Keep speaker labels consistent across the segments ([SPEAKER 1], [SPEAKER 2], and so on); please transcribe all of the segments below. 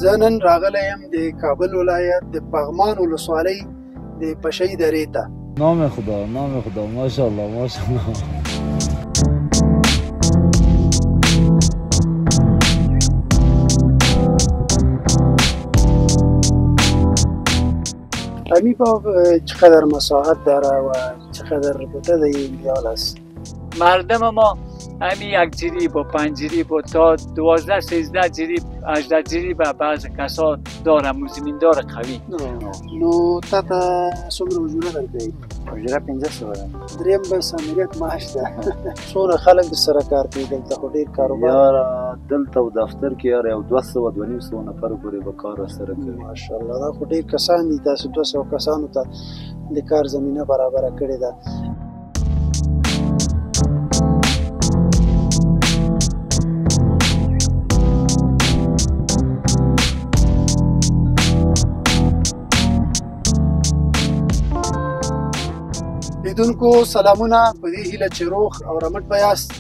[SPEAKER 1] زه نن راغلی یم د کابل ولایت د پغمان ولسوالۍ د پشۍ درې ته.
[SPEAKER 2] نام خدا ماشاءالله ماشاءالله.
[SPEAKER 1] امی باغ چقدر مساحت داره و چقدر بوده در این بیال است؟
[SPEAKER 3] مردم ما همین یک جریب و 5 جریب و تا 12 13 جریب 18 جریب بعض کسا داره زمیندار قوی.
[SPEAKER 1] نو تا ته څومره اجوره درکوي؟
[SPEAKER 4] اجوره 1500 ده.
[SPEAKER 1] دریم بس امریت معاش ده. څومره خلک سره کار کوي دلته؟ خو ډېر کاروبار
[SPEAKER 4] یاره دلته و دفتر کې یاره یو 200 نفر پورې به کار سره کوي.
[SPEAKER 1] ماشاءالله دا خو ډېر کسان دي. تاسو 200 کسانو ته د کار زمینه برابره کړې ده. لیدونکو سلامونه، په دې هیله چې روغ او رمټ به یاست.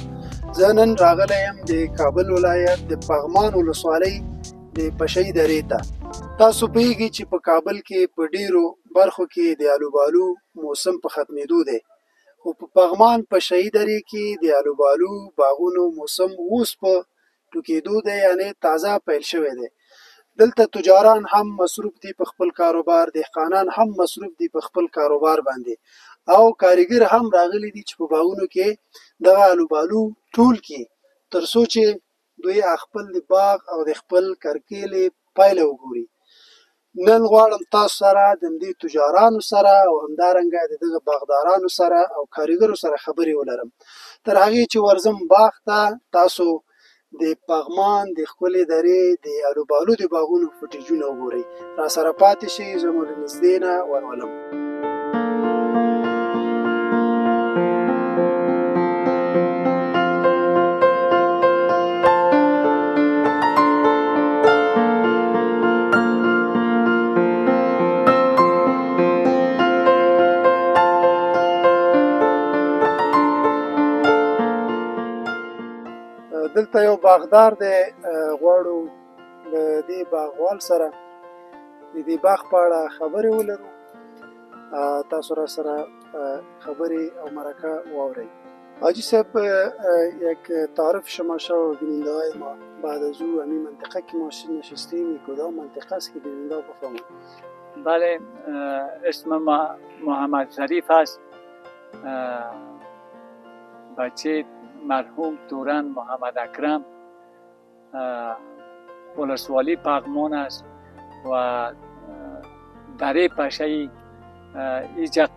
[SPEAKER 1] زه نن راغلی یم د کابل ولایت د پغمان ولسوالۍ د پشۍ درې ته. تاسو پوهیږئ چې په کابل کې په ډیرو برخو کې د الوبالو موسم په ختمېدو دی، خو په پغمان پشۍ درې کې د الوبالو باغونو موسم اوس په ټوکېدو دی، یعنې تازه پیل شوی دی. دلته تجاران هم مصروف دي په خپل کاروبار، دهقانان هم مصروف دي په خپل کاروبار باندې، او کاریګر هم راغلي دي چې په باغونو کې دغه الوبالو ټول کړي، تر څو چې دوی خپل د باغ او د خپل کرکیلې پایله وګوري. نن غواړم تاسو سره د دې تجارانو سره او همدارنګه د دغه باغدارانو سره او کاریګرو سره خبرې ولرم. تر هغې چې ورځم باغ ته، تاسو د پغمان د ښکلې درې د الوبالو د باغونو فوټیجونه وګورئ. را سره پاتې شئ، زه مو له نږدې نه ورولم. دلته یو باغدار دی، غواړو له دې باغوال سره د دې باغ په اړه خبرې ولرو. تاسو را سره خبرې او مرکه واورئ. حاجی صاحب، یک تعارف شما شو بیننده های ما بعد از او همین منطقه که ما نشستیم کدام منطقه است که بیننده بفهمند؟
[SPEAKER 3] بله، اسم محمد ظریف است، بچه مرحوم تورن محمد اکرم، ولسوالی پغمان است و دره پشۍ اینجا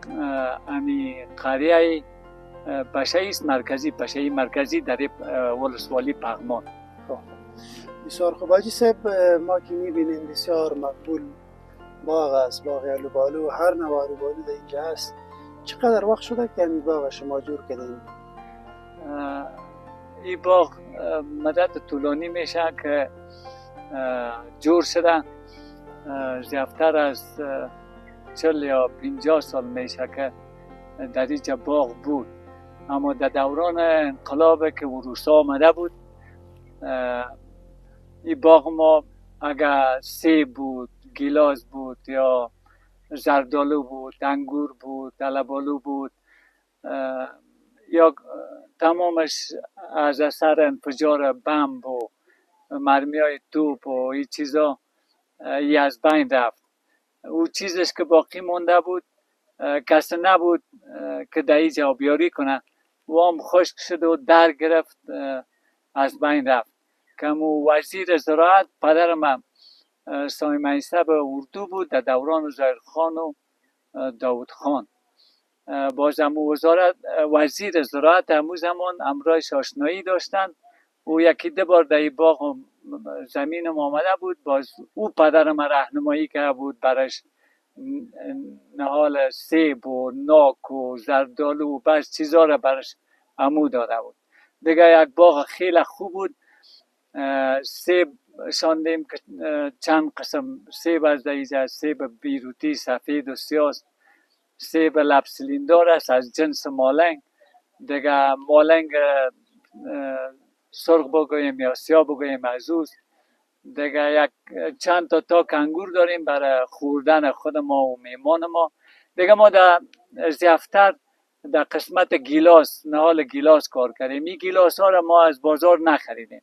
[SPEAKER 3] امی قریه پشۍ است، مرکزی پشۍ مرکزی دره ولسوالی پغمان.
[SPEAKER 1] بسیار خوب. حاجی صاحب، ما که میبینیم بسیار مقبول باغ است، باغ الوبالو، هر نوع الوبالو در اینجا است. چقدر وقت شده که این باغ شما جور کردین؟
[SPEAKER 3] این باغ مدت طولانی میشه که جور شده، زیادتر از 40 یا 50 سال میشه که در اینجا باغ بود، اما در دوران انقلاب که وروسا آمده بود، این باغ ما اگر سیب بود، گیلاس بود یا زردالو بود، انگور بود، الوبالو بود، یا تمامش از اثر انفجار بمب و مرمی های توپ و این چیزا از بین رفت. او چیزش که باقی مونده بود کسی نبود که در اینجا آبیاری کنه، و هم خشک شد و در گرفت، از بین رفت. که وزیر زراعت پدر من سامی منصب اردو بود در دوران ظاهرخان و داود خان. باز وزیر زراعت همون زمان همراهش آشنایی داشتند. او یکی 2 بار در این باغ زمین آمده بود، باز او پدر من راهنمایی کرده بود، برش نهال سیب و ناک و زردالو و بعض چیزا را برش عمو داده بود. دیگه یک باغ خیلی خوب بود. سیب شاندیم که چند قسم سیب از اینجا، سیب بیروتی، سفید و سیاه، سیب لب سیلیندر است از جنس مالنگ. دیگه مالنگ سرخ بگوییم یا سیاه بگوییم از اوست. دیگه یک چند تا تاک انگور داریم برای خوردن خود ما و میمان ما. دیگه ما در زیافتر در قسمت گیلاس، نهال گیلاس کار کردیم. این گیلاس ها را ما از بازار نخریدیم،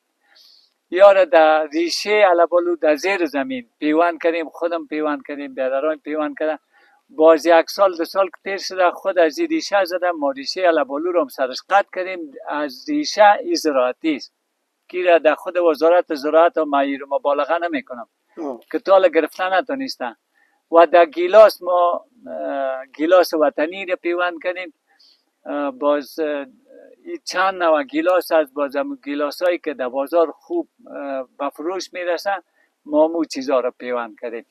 [SPEAKER 3] یا در ریشه علبالو در زیر زمین پیوند کردیم، خودم پیوند کردیم، بیادران پیوند کردن. باز یک سال دو سال که تیر شده خود از این ریشه زدم، ما ریشه علبالو رو هم سرش قطع کردیم. از ریشه این زراعتی است که را در خود وزارت زراعت و معایر مبالغه نمی کنم که تالا گرفتن نتونستن. و در گیلاس ما گیلاس وطنی را پیوند کردیم. باز چند نوع گیلاس از باز گیلاس هایی که در بازار خوب به فروش میرسن ما مو چیزا را پیوند کردیم.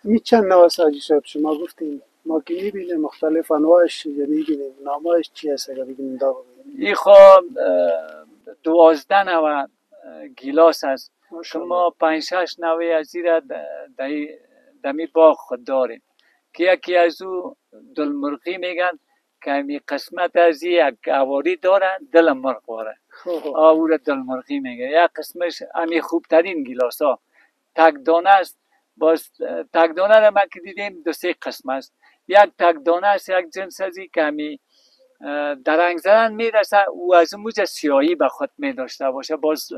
[SPEAKER 1] می چند نوع ساجی صاحب شما گفتین ما که میبینیم مختلف انواعش میبینیم، نامش چی هست اگر بگیم دا ببینیم؟
[SPEAKER 3] این خواه 12 نوع گیلاس هست. شما 5-6 نوعی از این را دمی باغ خود داریم که یکی از او دلمرغی میگن که همی قسمت از یک عواری داره دل مرغ واره، او را دلمرغی میگه. یک قسمش همی خوبترین گیلاس ها تک دانه است. باز تک دانه را من که دیدیم 2-3 قسم است. یک تک دانه است، یک جنس ازی که همی درنگ زدن میرسه، او از موج سیاهی به خود میداشته باشه، باز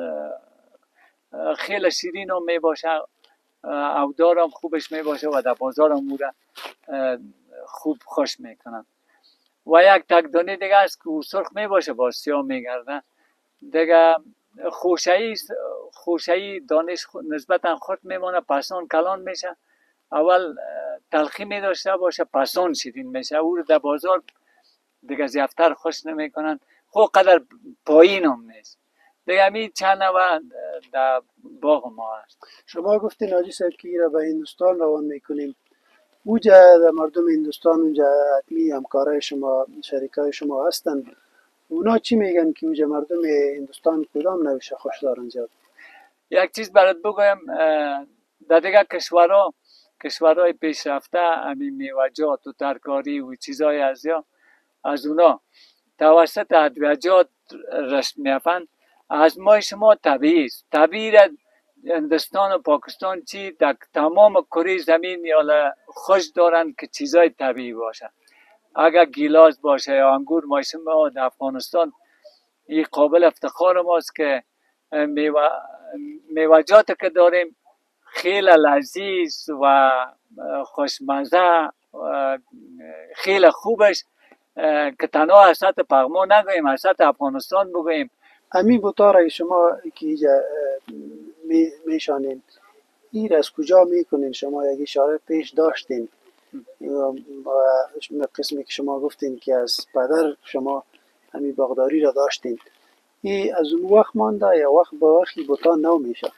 [SPEAKER 3] خیلی شیرین هم میباشه، او دارم خوبش میباشه و در بازار هم او را خوب خوش میکنن. و یک تک دانه دیگه است که او سرخ میباشه باز سیاه میگرده. دیگه خوشایی دانش نسبتا خود میمانه، پسان کلان میشه. اول تلخی میداشته باشه پسان شیرین میشه، او رو در بازار دیگه زیافتر خوش نمیکنن، خود قدر پایین هم نیست. دیگه همی چند نوع در باغ ما هست.
[SPEAKER 1] شما گفتین حاجی صاحب که ایره به هندوستان روان میکنیم، اوجا در مردم هندوستان اونجا حتمی همکارای شما شریکای شما هستن، اونا چی میگن که اوجا مردم هندوستان کدام نوشه خوش دارن زیاد؟
[SPEAKER 3] یک چیز برات بگویم، در دیگه کشورهای پیشرفته همین میوجات و ترکاری و چیزهای از اونا توسط ادویجات رشد میافن. از ما شما طبیعی است. طبیعی را هندوستان و پاکستان چی در تمام کره زمین یا خوش دارن که چیزای طبیعی باشه. اگر گیلاس باشه یا انگور، ما شما در افغانستان این قابل افتخار ماست که میوجات که داریم خیلی لذیذ و خوشمزه، خیلی خوبش که تنها از سطح پغمان نگویم، از سطح افغانستان بگویم.
[SPEAKER 1] امی بوتاره شما که اینجا میشانین ایر از کجا میکنین؟ شما یک اشاره پیش داشتین قسمی که شما گفتین که از پدر شما همی باغداری را داشتین، این از اون وقت مانده یا وقت با وقتی بوتا نو میشه؟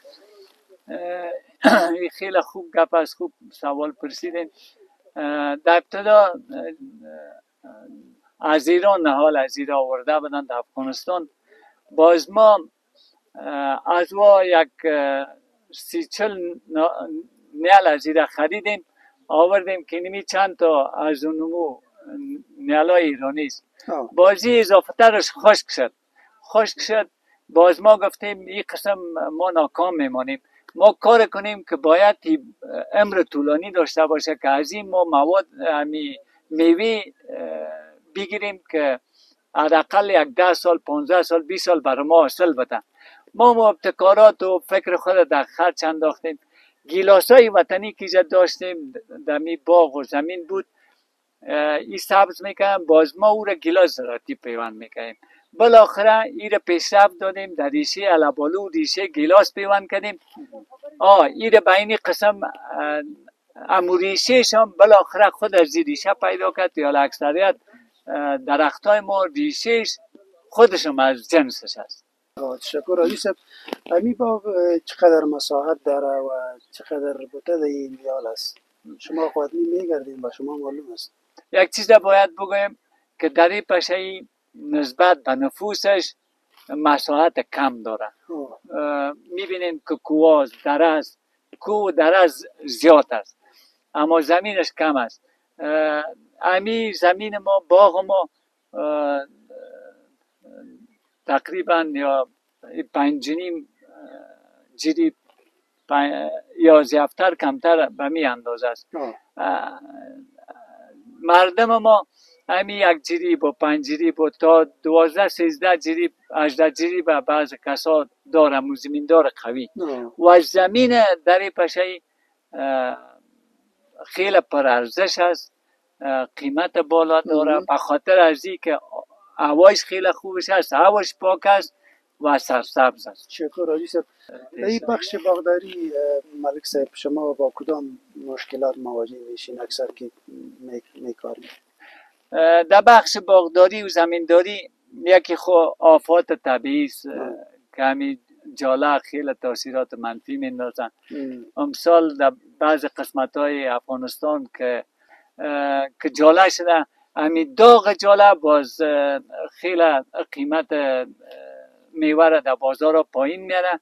[SPEAKER 3] این خیلی خوب گپ است، خوب سوال پرسیدین. در ابتدا از ایران نهال از ایران آورده بودن در افغانستان. باز ما از وا یک 30-40 نیال از ایران خریدیم آوردیم که نمی چند تا از اونمو نیالای ایرانی است. بازی اضافه ترش خشک شد. باز ما گفتیم این قسم ما ناکام میمانیم، ما کار کنیم که باید عمر طولانی داشته باشه که از این ما مواد میوه بگیریم که حداقل یک 10 سال 15 سال 20 سال برای ما حاصل بده. ما ابتکارات و فکر خود در خرچ انداختیم. گیلاسای وطنی که ایجاد داشتیم در می باغ و زمین بود، این سبز میکنم، باز ما او را گیلاس زراعتی پیوند میکنیم. بالاخره این را پیشرفت دادیم، در ریشه علبالو ریشه گیلاس پیوند کردیم. این را به این قسم امو ریشهش هم بالاخره خود از ریشه پیدا کرد، یا اکثریت درختای ما ریشهش خودشم از جنسش هست.
[SPEAKER 1] تشکر حاجی صاحب. امی باغ چقدر مساحت داره و چقدر بوته در این نیال است؟ شما خودمی میگردین با شما معلوم است.
[SPEAKER 3] یک چیز باید بگویم که در این پشه نسبت به نفوسش مساحت کم داره. میبینیم که کوه درز زیاد است اما زمینش کم است. امی زمین ما باغ ما تقریبا یا 5.5 جریب یا زیادتر کمتر به می اندازه است. مردم ما همین 1 جریب و 5 جریب و تا 12 13 جریب 18 جریب بعض کسا داره، زمیندار قوی و زمین در پشه خیلی پر ارزش است، قیمت بالا داره به خاطر از که هوایش خیلی خوبش است، هواش پاک است و سرسبز است.
[SPEAKER 1] شکر حاجی صاحب. در این بخش باغداری ملک صاحب شما با کدام مشکلات مواجه میشین اکثر که میکارید؟
[SPEAKER 3] در بخش باغداری و زمینداری یکی خو آفات طبیعی است که همین جاله خیلی تاثیرات منفی میندازن. امثال در بعض قسمت های افغانستان که جاله شده، همین داغ جاله باز خیلی قیمت میوه در بازار پایین میاره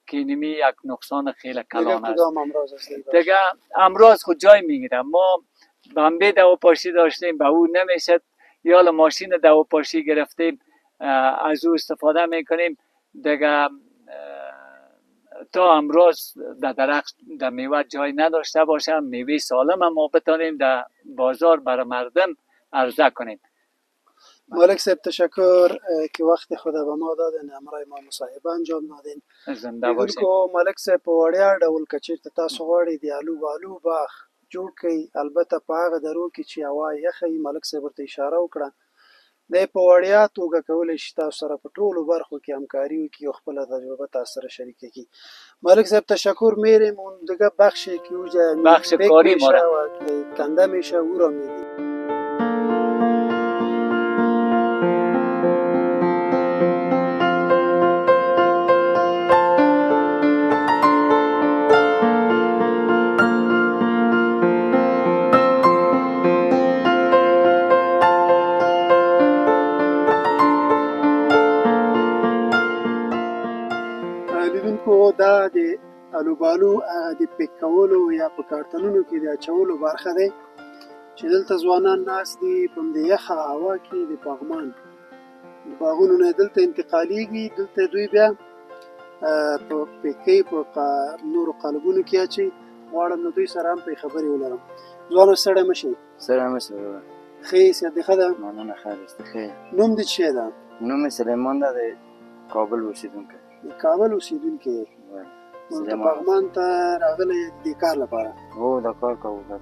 [SPEAKER 3] که اینمی یک نقصان خیلی کلان است. دیگه امراض خود جای میگیره. ما بمبه دواپاشی داشتیم به او نمیشد، یا ماشین دواپاشی گرفتیم از او استفاده میکنیم دیگه تا امروز در درخت در میوه جای نداشته باشه، میوه سالم ما بتانیم در بازار برای مردم عرضه کنیم.
[SPEAKER 1] ملک صاحب تشکر که وقت خود به ما دادین، امرای ما مصاحبه انجام دادین.
[SPEAKER 3] زنده باشین.
[SPEAKER 1] کو ملک صاحب په وړیا ډول که چېرته تاسو غواړئ د الو بالو باغ جوړ کړئ، البته په هغه درو کې چې هوا یخه وي، ملک صاحب ورته اشاره وکړه، دی په وړیا توګه کولی شي تاسو سره په ټولو برخو کې همکاري وکړي او خپله تجربه تاسو سره شریکه کړي. ملک صاحب تشکر میریم. اون دیگه بخشی که اوجا
[SPEAKER 3] بخش کاری
[SPEAKER 1] میشه و کنده میشه او را میدیم. دا د الوبالو د پیک کولو یا په کارتنونو کې د اچولو برخه دی چې دلته ځوانان ناست دي په همدې یخه هوا کې د پغمان د باغونو نه دلته انتقالیږي. دلته دوی بیا په پیکۍ په نورو قالبونو کې اچوي. غواړم نو دوی سره هم پرې خبرې ولرم. ځوانو ستړی مه شئ.
[SPEAKER 5] ستړی مه شئ.
[SPEAKER 1] ښه صحت دې ښه ده؟
[SPEAKER 5] مننه ښه دی. ښه.
[SPEAKER 1] نوم دې څه شی ده؟
[SPEAKER 5] نوم مې سلیمان ده، د کابل اوسېدونکی.
[SPEAKER 1] د کابل اوسېدونکی. نو ته پغمان ته راغلی د کار لپاره؟
[SPEAKER 5] هو د کار کوو.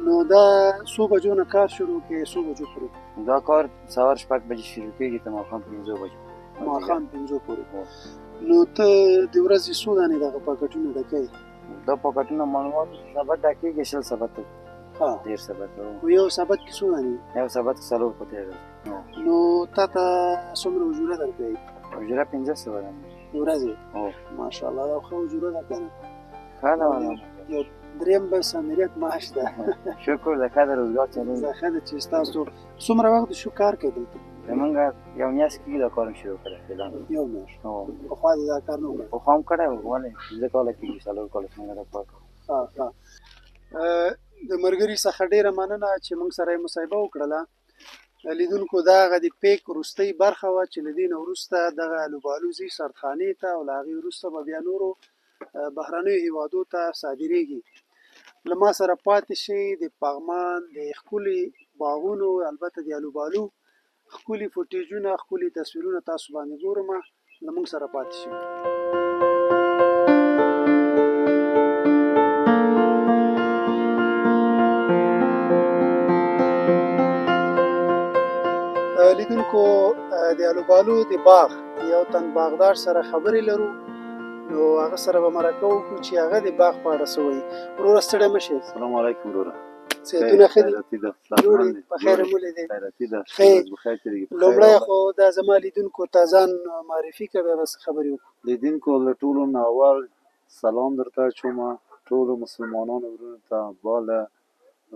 [SPEAKER 1] نو دا څو بجو نه کار شروع کوي، څو بجو پورې؟
[SPEAKER 5] دا کار سهار 6 بجې شروع کېږي تر ماښام 5 بجې.
[SPEAKER 1] ماښام 5 پورې. نو ته د ورځې څو دانې دغه پاکټونه ډکوې؟
[SPEAKER 5] دا پاکټونه معلومات سبت ډکېږي 60 سبت. ها 10 سبت.
[SPEAKER 1] خو یو سبت کې څو دانې؟
[SPEAKER 5] یو سبت کې 4 پته ده.
[SPEAKER 1] نو تا ته څومره اجوره درکوي؟
[SPEAKER 5] اجوره 500 ده
[SPEAKER 1] د ورځې. ماشاءالله دا ښه اجوره ده که نه؟
[SPEAKER 5] ښه ده.
[SPEAKER 1] یو دریم بس امریت معاش ده.
[SPEAKER 5] شکر ده، ښه ده، روزګار چلېږي.
[SPEAKER 1] ښه ده چې ستاسو څومره وخت شو کار کوئ دلته؟
[SPEAKER 5] زمونږ یو میاشت کېږي دا کار شروع کړی فعلا.
[SPEAKER 1] یو میاشت. پخوا دې دا کار نه وکړ؟
[SPEAKER 5] پخوا هم کړی و، ولې 15 کاله کېږي، 4 کاله څنګه دا کار کوم.
[SPEAKER 1] د ملګري څخه ډېره مننه چې موږ سره یې مصاحبه وکړله. لیدونکو دا هغه د پیک وروستۍ برخه وه چې له دې نه وروسته دغه الوبالو ځي سردخانې ته او له هغې وروسته به بیا نورو بهرنیو هېوادو ته صادرېږي. له ما سره پاتې شئ. د پغمان د ښکلي باغونو، البته د الوبالو ښکلي فوټیجونه، ښکلي تصویرونه تاسو باندې ګورم. له موږ سره پاتې شئ. لیدونکو د الوبالو د باغ یو تن باغدار سره خبرې لرو، نو هغه سره به مرکه وکړو چې هغه د باغ په اړه څه وایي. وروره ستړی مه شئ.
[SPEAKER 4] سلام علیکم وروره.
[SPEAKER 1] صحتونه ښه دي؟ جوړې په خیر مولې دي؟ لومړی خو دا زما لیدونکو ته ځان معرفي کړه، بیا به څه خبرې وکړو.
[SPEAKER 4] لیدونکو له ټولو نه اول سلام درته اچوم، ټولو مسلمانانو ورونو ته. باله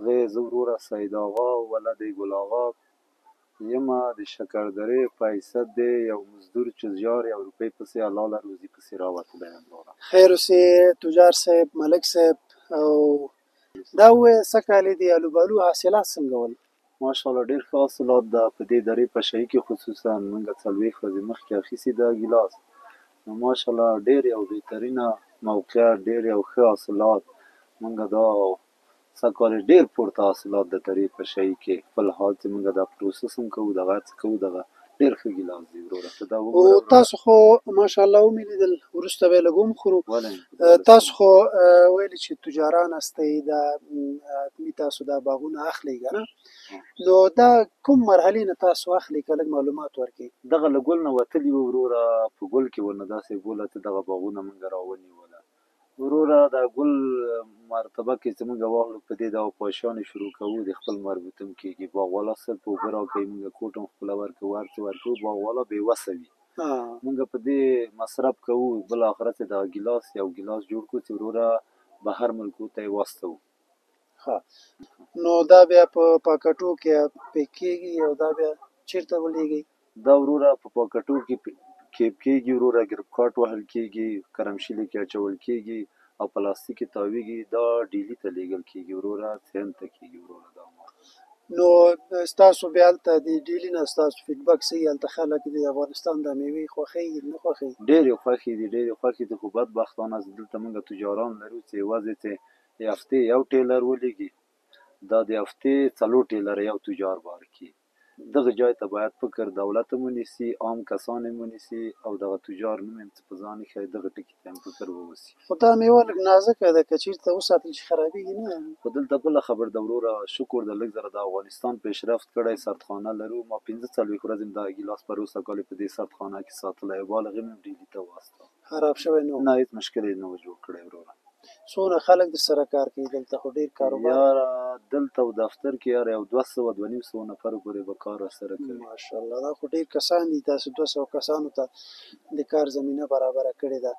[SPEAKER 4] غې زه وروره سید آغا ولد ګل آغا یمه د شکردرې پیسه دی، یو مزدور چې زیار یو روپۍ پسې الله له روزي پسې راوتلی یم.
[SPEAKER 1] خیر اوسې تجار صاحب، ملک صاحب. او دا ووایه څه کال یې د الوبالو حاصلات څنګه ول؟
[SPEAKER 4] ماشاءالله ډېر ښه حاصلات ده. په دې درې پشهیي کې خصوصا موږ 40 ورځې مخکې اخیستي ده ګیلاس. ماشاءالله ډېر یو بهترینه موقعیت، ډېر یو ښه حاصلات. موږ دا سږکال ډېر پورته حاصلات د ترې په شی کې خپل حال چې موږ دا پروسس هم کوو، دغه هڅه کوو، دغه ډېر ښه ګیلاس دی وروره. ته دا
[SPEAKER 1] او
[SPEAKER 4] وګوره
[SPEAKER 1] تاسو خو ماشاءالله ومې لیدل، وروسته به یې لږ وخورو.
[SPEAKER 4] ولې
[SPEAKER 1] تاسو خو ویلي چې تجاران هستئ، دا حتمي تاسو دا باغونه اخلئ که نه؟ نو دا کوم مرحلې نه تاسو اخلئ، که لږ معلومات ورکړئ.
[SPEAKER 4] دغه له ګل نه وتلي وو وروره، په ګل کې ورنه داسې بوله چې دغه باغونه موږ راونیوله وروره. دا ګل مرتبه کې چې موږ واخلو، په دې ډول پاشانې شروع کوو، د خپل مربوط هم کېږي. باغوالا صرف اوبه راکوي، موږ کوټ هم خپله ورکوو، هر څه ورکوو، باغوالا بې وسه وي. موږ په دې مصرف کوو، بالاخره چې دغه ګیلاس یو ګیلاس جوړ کړو چې وروره بهر ملکو ته یې واستوو.
[SPEAKER 1] نو دا بیا په پاکټو کې پیک کېږي او دا بیا چېرته ولېږئ؟
[SPEAKER 4] دا وروره په پاکټو کې کیپ کېږي وروره، ګرب کاټ وهل کېږي، کرمشلي کې اچول کېږي او پلاستیک کې تاویږي. دا ډیلي ته لیږل کېږي وروره، سین ته کېږي وروره. دا
[SPEAKER 1] نو ستاسو بیا هلته د ډیلي نه ستاسو فیډبک څه وي؟ هلته خلک د افغانستان دا مېوې خوښوي نه خوښوي؟
[SPEAKER 4] ډېر یې خوښې دي، ډېر یې خوښې دي، خو بدبختانه دلته موږ تجاران لرو چې یوازې چې د هفتې یو ټیلر ولېږي، دا د هفتې 4 ټیلره یو تجار بار کړي. دغه جای ته باید فکر دولت هم ونیسي، عام کسان هم ونیسي او دغه تجار نوم هم چې په ځان ایښی، دغه ټکي ته هم فکر ووسي.
[SPEAKER 1] خو دا میوه لږ نازکه ده، که چېرته وساتل شي خرابېږي نه؟
[SPEAKER 4] خو دلته بله خبر ده وروره، شکر ده لږ زره د افغانستان پیشرفت کړی، سردخانه لرو. ما 45 ورځې مې دغه ګیلاس پر اوسه کال په دې سردخانه کې ساتلی، بالغ یې مې ډیلي ته واستاوه.
[SPEAKER 1] خراب شوی نه و؟
[SPEAKER 4] نه، هېڅ مشکل یې نه و جوړ کړی وروره.
[SPEAKER 1] څونه خلک درسره کار کوي دلته؟ خو ډېر کاروبار
[SPEAKER 4] یاره دلته و دفتر کې یاره یو 200-250 نفرو پورې به کار راسره کوي.
[SPEAKER 1] ماشاءالله، دا خو ډېر کسان دي. تاسو 200 کسانو ته د کار زمینه برابره کړې ده.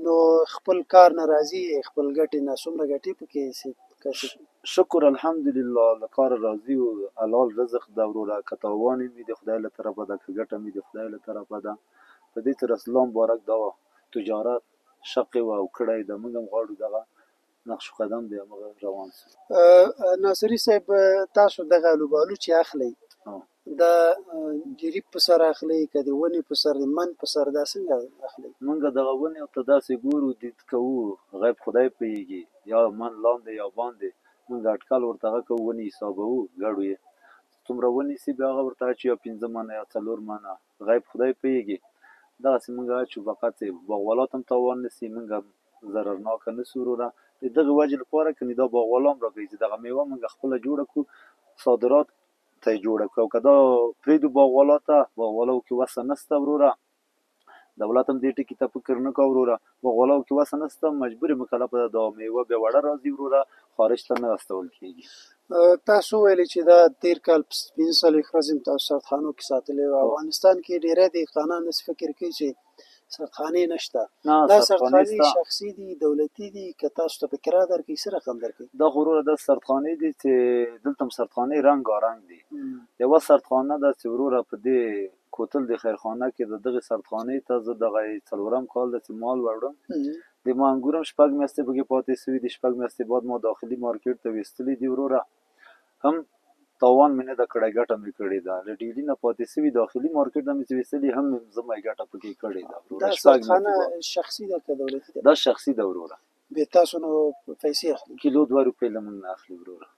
[SPEAKER 1] نو خپل کار نه راضي، خپل ګټې نه څومره ګټې پکې
[SPEAKER 4] شکر الحمدلله له کاره راضي و، حلال رزق ده وروره. که تاوان وي د خدای له طرفه ده، که ګټه وي د خدای له طرفه ده. په دې چې رسول الله مبارک دا تجارت شقې و او کړی ده، موږ هم غواړو دغه نقش قدم دی همغه روان سو.
[SPEAKER 1] ناصري صاحب، تاسو دغه الوبالو چې اخلئ دا جریب په سر اخلئ که د ونې په سر، د من په سر، دا څنګه اخلئ؟
[SPEAKER 4] موږ دغه ونې ته داسې ګورو، دید کوو، غیب خدای پوهېږي، یا من لاندې یا باندې. موږ اټکل ورته هغه کوو، ونې حسابوو، ګډو یې څومره ونیسي، بیا هغه ورته اچو، یا 15 منه یا 4 منه، غیب خدای پوهېږي. دغسې موږ اچو، فقط باغوالات هم تاوان نسي، موږ هم ضررناکه نه سو وروره. د دغې وجې لپاره کنې دا باغوالا هم راکوي چې دغه میوه موږ خپله جوړه کړو، صادرات ته یې جوړه کړو. که دا پرېږدو باغوالا ته، باغوالو کې وسه نشته وروره، دولت هم دې ټکي ته فکر نه کوي وروره. باغوالو کې وسه نشته، مجبور مکلفه ده دا میوه بیا وړه راځي وروره، خارج ته نه استول کېږي.
[SPEAKER 1] تاسو ویلې چې دا تېر کال 45 ورځې مو تاسو سردخانو کې ساتلې وه. افغانستان کې ډېری دهقانان داسې فکر کوي چې سردخانې نشته. دا سردخانې شخصي دي، دولتي دي؟ که تاسو ته په کرایه درکوي څه رقم درکوي؟
[SPEAKER 4] دا خو وروره دا سردخانې دي چې دلته هم سردخانې رنګارنګ دي. یوه سردخانه ده چې وروره په دې کوتل د خیرخانه کې د دغې سردخانې ته زه دغه 4م کال ده چې مال وړم، د ما انګور هم 6 میاشتې پکې پاتې سوي دي. 6 میاشتې بعد ما داخلي مارکیټ ته ویستلي دي وروره. هم تاوان مې نه ده کړی، ګټه مې کړې ده. له ډیلي نه پاتې سوي داخلي مارکیټ ته مې چې ویستلي، هم زه مې ګټه پکې کړې ده.
[SPEAKER 1] دا سردخانه شخصي ده که دولتي ده؟
[SPEAKER 4] دا شخصي ده وروره.
[SPEAKER 1] بیا تاسو نو پیسې اخلي؟
[SPEAKER 4] کیلو 2 روپۍ له موږ نه اخلي وروره.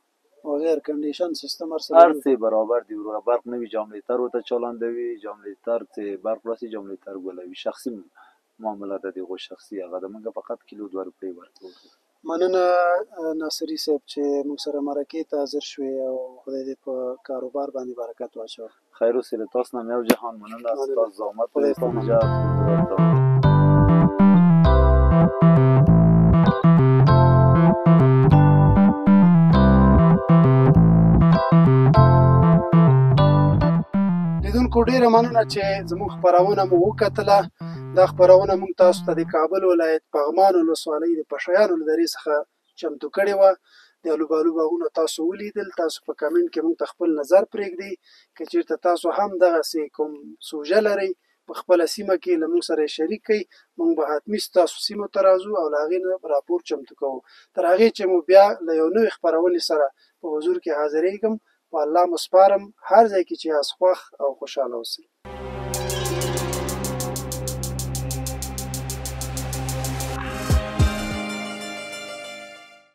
[SPEAKER 1] او غیر کنډیشن سیستم
[SPEAKER 4] هر څه برابر دي وروره. برق نه وي، جاملیتر ورته چالانوي، جاملیتر چې برق راسي جاملیتر ګلوي. شخصي معامله ده، دغه شخصي هغه ده. موږ فقط کیلو 2 روپۍ ورکوو.
[SPEAKER 1] مننه ناصري صاحب چې موږ سره مرکې ته حاضر شوې، او خدای دې په کاروبار باندې برکت واچوي.
[SPEAKER 4] خیر اوسې. له تاسو نه مې یو جهان مننه، ستاسو زحمت ته
[SPEAKER 1] لیدونکو ډېره مننه چې زموږ خپرونه مو وکتله. دا خپرونه موږ تاسو ته د کابل ولایت پغمان ولسوالۍ د پشیانو له درې څخه چمتو کړې وه. د الوبالو باغونه تاسو ولیدل. تاسو په کمنټ کې موږ ته خپل نظر پرېږدئ. که چېرته تاسو هم دغسې کوم سوژه لرئ په خپله سیمه کې، له موږ سره یې شریک کړئ. موږ به حتمي ستاسو سیمو ته راځو او له هغې نه راپور چمتو کوو. تر هغې چې مو بیا له یو نوې خپرونې سره په حضور کې حاضرېږم، په الله مو سپارم. هر ځای کې چې یاست خوښ او خوشحاله اوسئ.